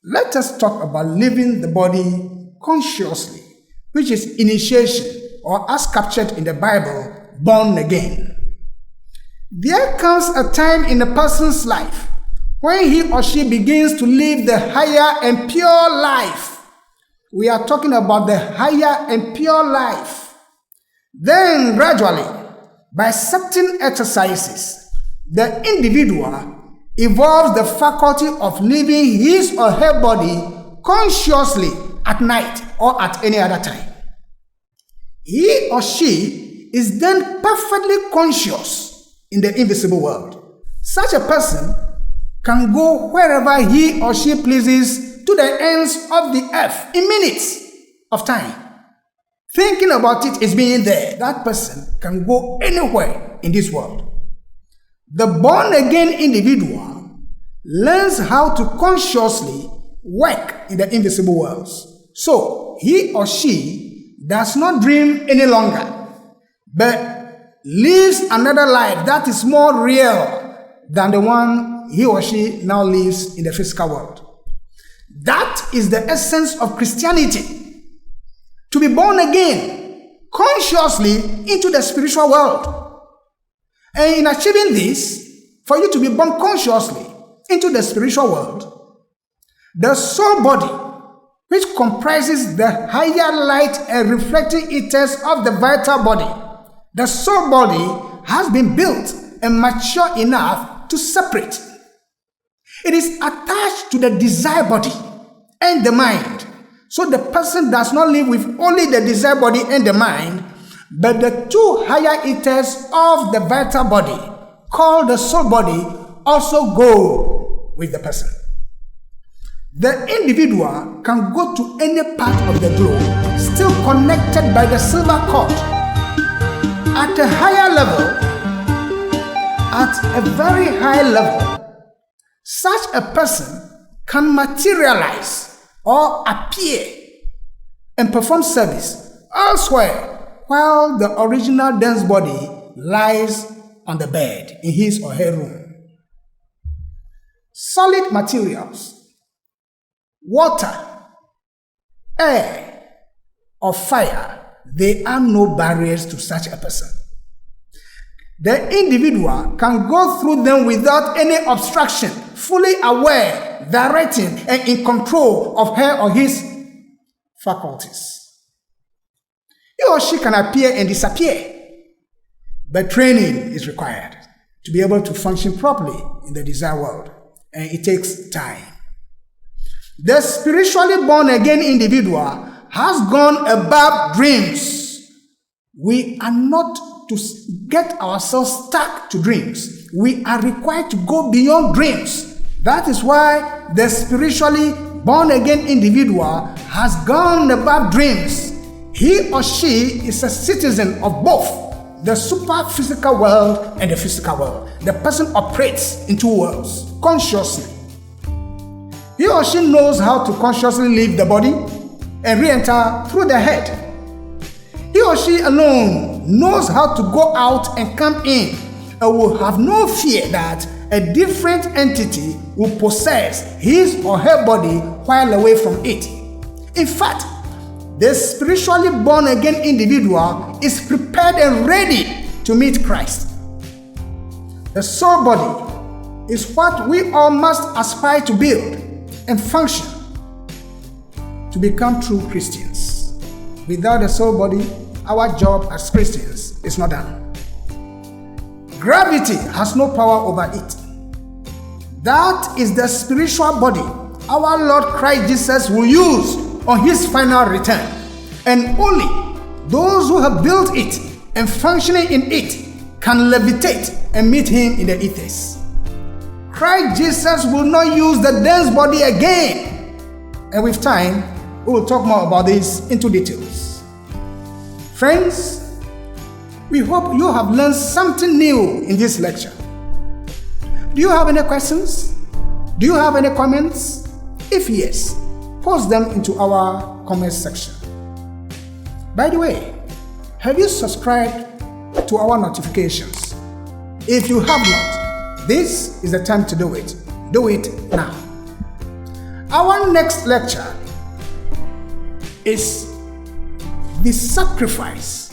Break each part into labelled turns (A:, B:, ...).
A: let us talk about living the body consciously, which is initiation, or as captured in the Bible, born again. There comes a time in a person's life when he or she begins to live the higher and pure life. We are talking about the higher and pure life. Then gradually, by certain exercises, the individual evolves the faculty of living his or her body consciously at night or at any other time. He or she is then perfectly conscious in the invisible world. Such a person can go wherever he or she pleases to the ends of the earth in minutes of time. Thinking about it is being there. That person can go anywhere in this world. The born-again individual learns how to consciously work in the invisible worlds. So, he or she does not dream any longer, but lives another life that is more real than the one he or she now lives in the physical world. That is the essence of Christianity. To be born again consciously into the spiritual world. And in achieving this, for you to be born consciously into the spiritual world, the soul body, which comprises the higher light and reflecting ethers of the vital body, the soul body has been built and mature enough to separate. It is attached to the desire body and the mind. So the person does not live with only the desire body and the mind, but the two higher ethers of the vital body, called the soul body, also go with the person. The individual can go to any part of the globe, still connected by the silver cord. At a higher level, at a very high level, such a person can materialize or appear and perform service elsewhere, while the original dense body lies on the bed in his or her room. Solid materials, water, air, or fire, they are no barriers to such a person. The individual can go through them without any obstruction, fully aware, directing, and in control of her or his faculties. He or she can appear and disappear, but training is required to be able to function properly in the desired world, and it takes time. The spiritually born again individual has gone above dreams. We are not to get ourselves stuck to dreams. We are required to go beyond dreams. That is why the spiritually born again individual has gone above dreams. He or she is a citizen of both the super-physical world and the physical world. The person operates in two worlds, consciously. He or she knows how to consciously leave the body and re-enter through the head. He or she alone knows how to go out and come in and will have no fear that a different entity will possess his or her body while away from it. In fact, the spiritually born again individual is prepared and ready to meet Christ. The soul body is what we all must aspire to build and function to become true Christians. Without the soul body, our job as Christians is not done. Gravity has no power over it. That is the spiritual body our Lord Christ Jesus will use on his final return, and only those who have built it and functioning in it can levitate and meet him in the ethers. Christ Jesus will not use the dense body again, and with time we will talk more about this into details. Friends, we hope you have learned something new in this lecture. Do you have any questions? Do you have any comments? If yes, post them into our comment section. By the way, have you subscribed to our notifications? If you have not, this is the time to do it. Do it now. Our next lecture is the sacrifice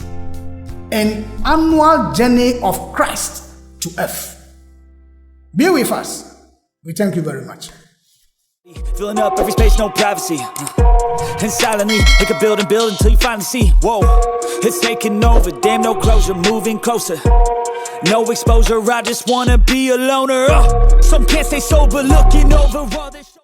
A: and annual journey of Christ to earth. Be with us. We thank you very much.
B: Filling up every space, no privacy. And silently, it can build and build until you finally see. Whoa, it's taking over, damn no closure, moving closer. No exposure, I just wanna be a loner. Some can't stay sober, looking over all this.